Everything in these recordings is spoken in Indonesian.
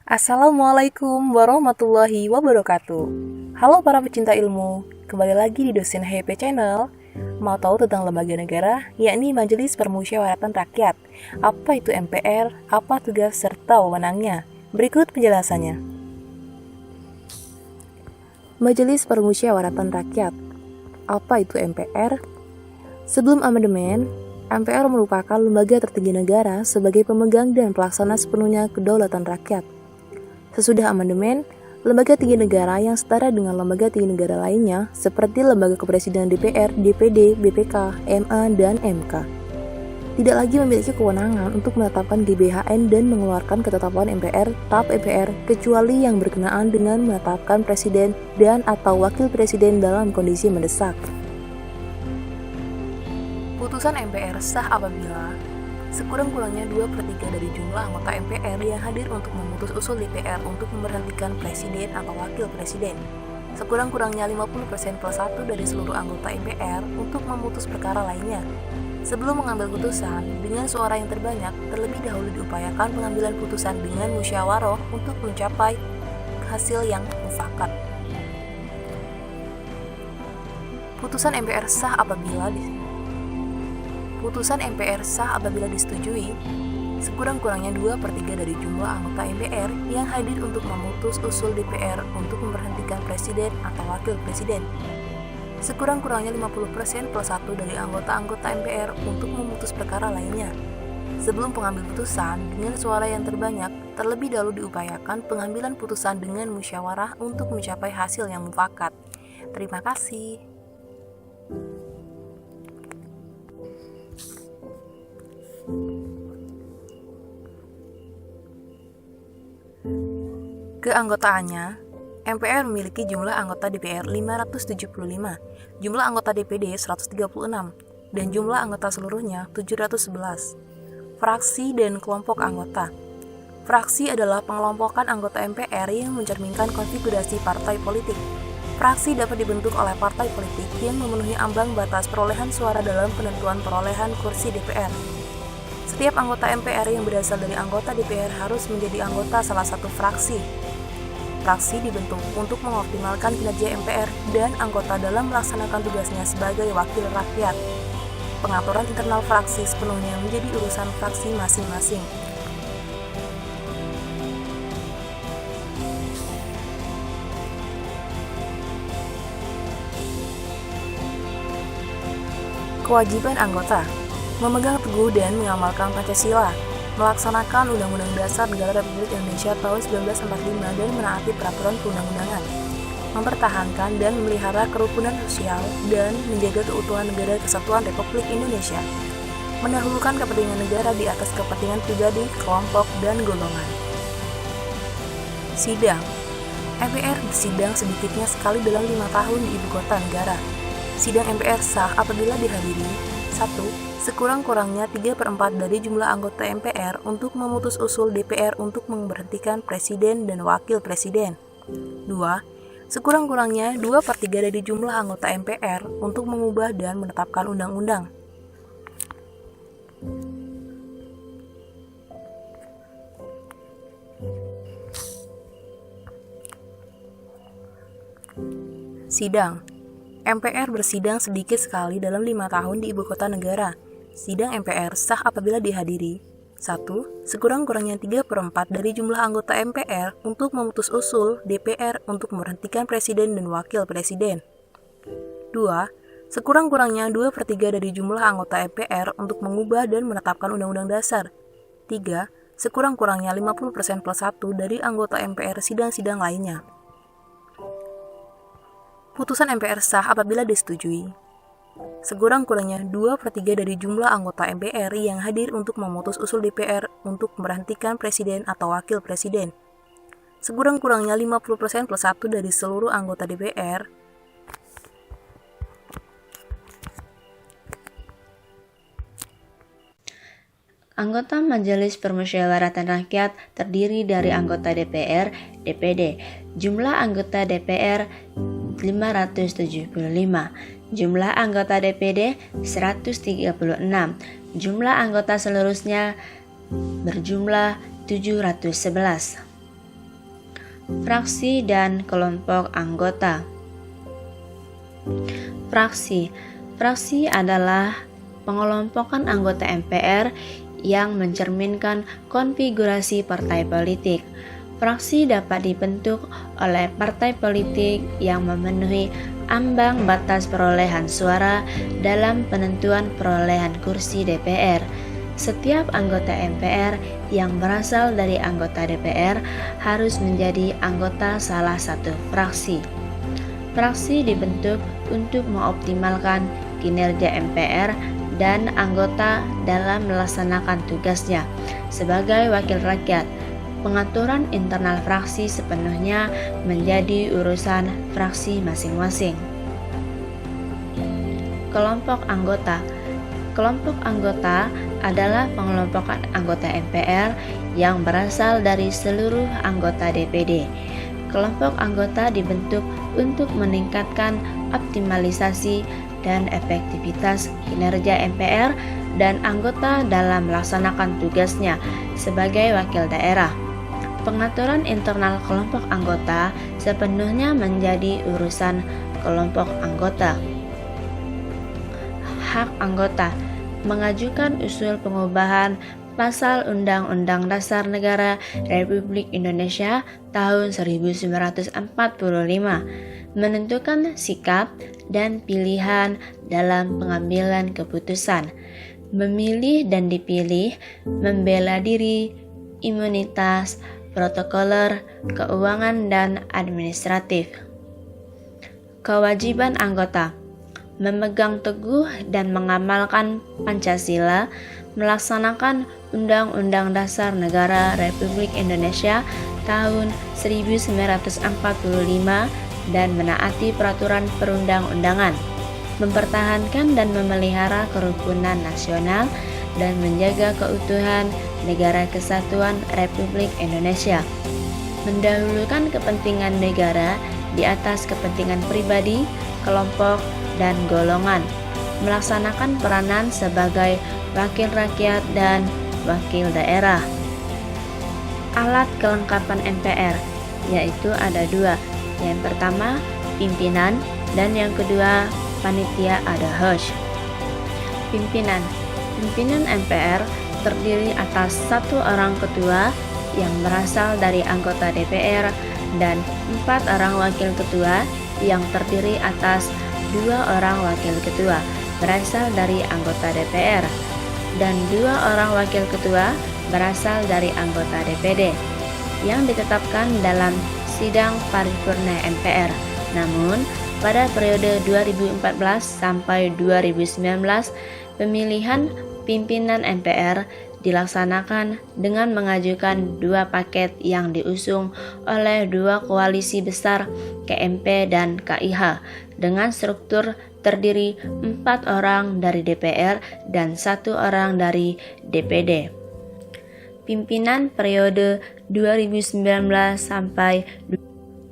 Assalamualaikum warahmatullahi wabarakatuh. Halo para pecinta ilmu, kembali lagi di Dosen HP Channel. Mau tahu tentang lembaga negara, yakni Majelis Permusyawaratan Rakyat. Apa itu MPR, apa tugas serta wewenangnya? Berikut penjelasannya. Majelis Permusyawaratan Rakyat. Apa itu MPR? Sebelum amandemen, MPR merupakan lembaga tertinggi negara sebagai pemegang dan pelaksana sepenuhnya kedaulatan rakyat. Sesudah amandemen, lembaga tinggi negara yang setara dengan lembaga tinggi negara lainnya seperti lembaga kepresidenan DPR, DPD, BPK, MA, dan MK tidak lagi memiliki kewenangan untuk menetapkan GBHN dan mengeluarkan ketetapan MPR, TAP MPR, kecuali yang berkenaan dengan menetapkan presiden dan atau wakil presiden dalam kondisi mendesak. Putusan MPR sah apabila sekurang-kurangnya 2/3 dari jumlah anggota MPR yang hadir untuk memutus usul DPR untuk memberhentikan presiden atau wakil presiden. Sekurang-kurangnya 50% plus 1 dari seluruh anggota MPR untuk memutus perkara lainnya. Sebelum mengambil putusan, dengan suara yang terbanyak, terlebih dahulu diupayakan pengambilan putusan dengan musyawarah untuk mencapai hasil yang mufakat. Putusan MPR sah apabila disetujui, sekurang-kurangnya 2/3 dari jumlah anggota MPR yang hadir untuk memutus usul DPR untuk memberhentikan presiden atau wakil presiden. Sekurang-kurangnya 50% plus 1 dari anggota-anggota MPR untuk memutus perkara lainnya. Sebelum pengambil putusan, dengan suara yang terbanyak, terlebih dahulu diupayakan pengambilan putusan dengan musyawarah untuk mencapai hasil yang mufakat. Terima kasih. Keanggotaannya, MPR memiliki jumlah anggota DPR 575, jumlah anggota DPD 136, dan jumlah anggota seluruhnya 711. Fraksi dan kelompok anggota. Fraksi adalah pengelompokan anggota MPR yang mencerminkan konfigurasi partai politik. Fraksi dapat dibentuk oleh partai politik yang memenuhi ambang batas perolehan suara dalam penentuan perolehan kursi DPR. Setiap anggota MPR yang berasal dari anggota DPR harus menjadi anggota salah satu fraksi. Fraksi dibentuk untuk mengoptimalkan kinerja MPR dan anggota dalam melaksanakan tugasnya sebagai wakil rakyat. Pengaturan internal fraksi sepenuhnya menjadi urusan fraksi masing-masing. Kewajiban anggota: memegang teguh dan mengamalkan Pancasila, melaksanakan Undang-Undang Dasar Negara Republik Indonesia tahun 1945 dan menaati peraturan perundang-undangan, mempertahankan dan memelihara kerukunan sosial dan menjaga keutuhan negara kesatuan Republik Indonesia, mendahulukan kepentingan negara di atas kepentingan pribadi, kelompok, dan golongan. Sidang. MPR bersidang sedikitnya sekali dalam 5 tahun di ibu kota negara. Sidang MPR sah apabila dihadiri 1. Sekurang-kurangnya 3/4 dari jumlah anggota MPR untuk memutus usul DPR untuk memberhentikan presiden dan wakil presiden. 2. Sekurang-kurangnya 2/3 dari jumlah anggota MPR untuk mengubah dan menetapkan undang-undang. Sidang. MPR bersidang sedikit sekali dalam 5 tahun di ibu kota negara. Sidang MPR sah apabila dihadiri 1. Sekurang-kurangnya 3/4 dari jumlah anggota MPR untuk memutus usul DPR untuk memberhentikan presiden dan wakil presiden. 2. Sekurang-kurangnya 2/3 dari jumlah anggota MPR untuk mengubah dan menetapkan Undang-Undang Dasar. 3. Sekurang-kurangnya 50% plus 1 dari anggota MPR sidang-sidang lainnya. Putusan MPR sah apabila disetujui. Sekurang-kurangnya 2/3 dari jumlah anggota MPR yang hadir untuk memutus usul DPR untuk memberhentikan presiden atau wakil presiden. Sekurang-kurangnya 50% plus 1 dari seluruh anggota DPR. Anggota Majelis Permusyawaratan Rakyat terdiri dari anggota DPR, DPD. Jumlah anggota DPR 575, jumlah anggota DPD 136, jumlah anggota seluruhnya berjumlah 711. Fraksi dan kelompok anggota. Fraksi adalah pengelompokan anggota MPR yang mencerminkan konfigurasi partai politik. Fraksi dapat dibentuk oleh partai politik yang memenuhi ambang batas perolehan suara dalam penentuan perolehan kursi DPR. Setiap anggota MPR yang berasal dari anggota DPR harus menjadi anggota salah satu fraksi. Fraksi dibentuk untuk mengoptimalkan kinerja MPR dan anggota dalam melaksanakan tugasnya sebagai wakil rakyat. Pengaturan internal fraksi sepenuhnya menjadi urusan fraksi masing-masing. Kelompok anggota. Kelompok anggota adalah pengelompokan anggota MPR yang berasal dari seluruh anggota DPD. Kelompok anggota dibentuk untuk meningkatkan optimalisasi dan efektivitas kinerja MPR dan anggota dalam melaksanakan tugasnya sebagai wakil daerah. Pengaturan internal kelompok anggota sepenuhnya menjadi urusan kelompok anggota. Hak anggota. Mengajukan usul pengubahan Pasal Undang-Undang Dasar Negara Republik Indonesia tahun 1945, menentukan sikap dan pilihan dalam pengambilan keputusan, memilih dan dipilih, membela diri, imunitas, protokoler, keuangan, dan administratif. Kewajiban anggota. Memegang teguh dan mengamalkan Pancasila, melaksanakan Undang-Undang Dasar Negara Republik Indonesia tahun 1945 dan menaati peraturan perundang-undangan, mempertahankan dan memelihara kerukunan nasional dan menjaga keutuhan Negara Kesatuan Republik Indonesia, mendahulukan kepentingan negara di atas kepentingan pribadi, kelompok, dan golongan, melaksanakan peranan sebagai wakil rakyat dan wakil daerah. Alat kelengkapan MPR, yaitu ada dua. Yang pertama, pimpinan, dan yang kedua, panitia ad hoc. Pimpinan MPR terdiri atas 1 orang ketua yang berasal dari anggota DPR dan 4 orang wakil ketua yang terdiri atas 2 orang wakil ketua berasal dari anggota DPR dan 2 orang wakil ketua berasal dari anggota DPD yang ditetapkan dalam sidang paripurna MPR. Namun, pada periode 2014 sampai 2019, pemilihan pimpinan MPR dilaksanakan dengan mengajukan 2 paket yang diusung oleh 2 koalisi besar KMP dan KIH dengan struktur terdiri 4 orang dari DPR dan 1 orang dari DPD. Pimpinan periode 2019 sampai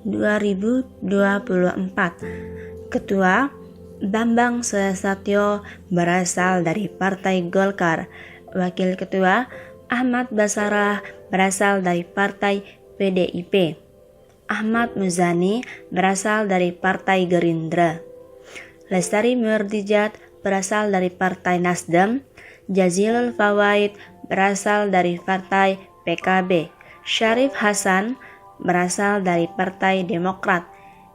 2024. Ketua Bambang Susatyo berasal dari Partai Golkar. Wakil Ketua Ahmad Basarah berasal dari Partai PDIP. Ahmad Muzani berasal dari Partai Gerindra. Lestari Murdijat berasal dari Partai Nasdem. Jazilul Fawaid berasal dari Partai PKB. Syarif Hasan berasal dari Partai Demokrat.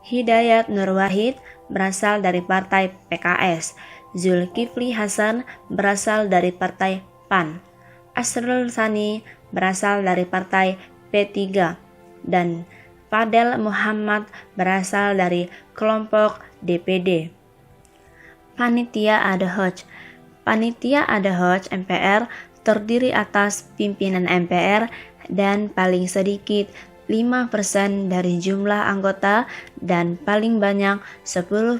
Hidayat Nur Wahid berasal dari Partai PKS. Zulkifli Hasan berasal dari Partai PAN. Asrul Sani berasal dari Partai P3 dan Fadel Muhammad berasal dari kelompok DPD. Panitia ad hoc. Panitia ad hoc MPR terdiri atas pimpinan MPR dan paling sedikit 5% dari jumlah anggota dan paling banyak 10%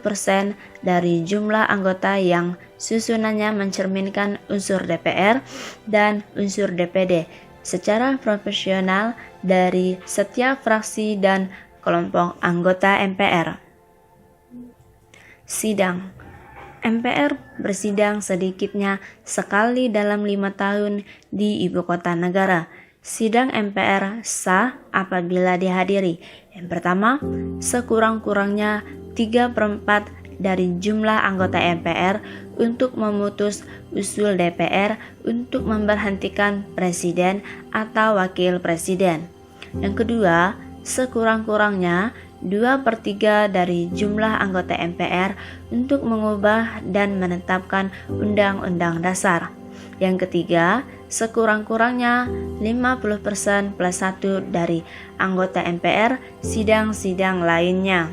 dari jumlah anggota yang susunannya mencerminkan unsur DPR dan unsur DPD secara proporsional dari setiap fraksi dan kelompok anggota MPR. Sidang. MPR bersidang sedikitnya sekali dalam 5 tahun di ibu kota negara. Sidang MPR sah apabila dihadiri. Yang pertama, sekurang-kurangnya 3/4 dari jumlah anggota MPR untuk memutus usul DPR untuk memberhentikan presiden atau wakil presiden. Yang kedua, sekurang-kurangnya 2/3 dari jumlah anggota MPR untuk mengubah dan menetapkan Undang-Undang Dasar. Yang ketiga, sekurang-kurangnya 50% plus 1 dari anggota MPR sidang-sidang lainnya.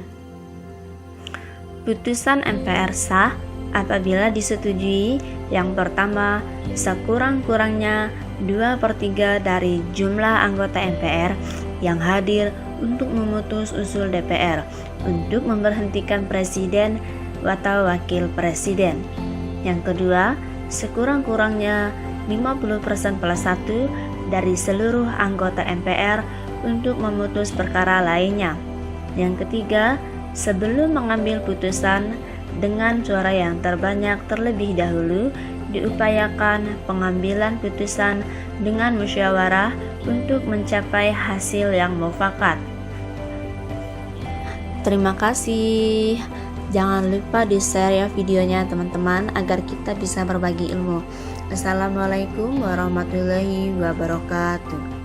Putusan MPR sah apabila disetujui. Yang pertama, sekurang-kurangnya 2/3 dari jumlah anggota MPR yang hadir untuk memutus usul DPR untuk memberhentikan presiden atau wakil presiden. Yang kedua, sekurang-kurangnya 50% plus 1 dari seluruh anggota MPR untuk memutus perkara lainnya. Yang ketiga, sebelum mengambil putusan dengan suara yang terbanyak terlebih dahulu, diupayakan pengambilan putusan dengan musyawarah untuk mencapai hasil yang mufakat. Terima kasih. Jangan lupa di-share ya videonya teman-teman agar kita bisa berbagi ilmu. Assalamualaikum warahmatullahi wabarakatuh.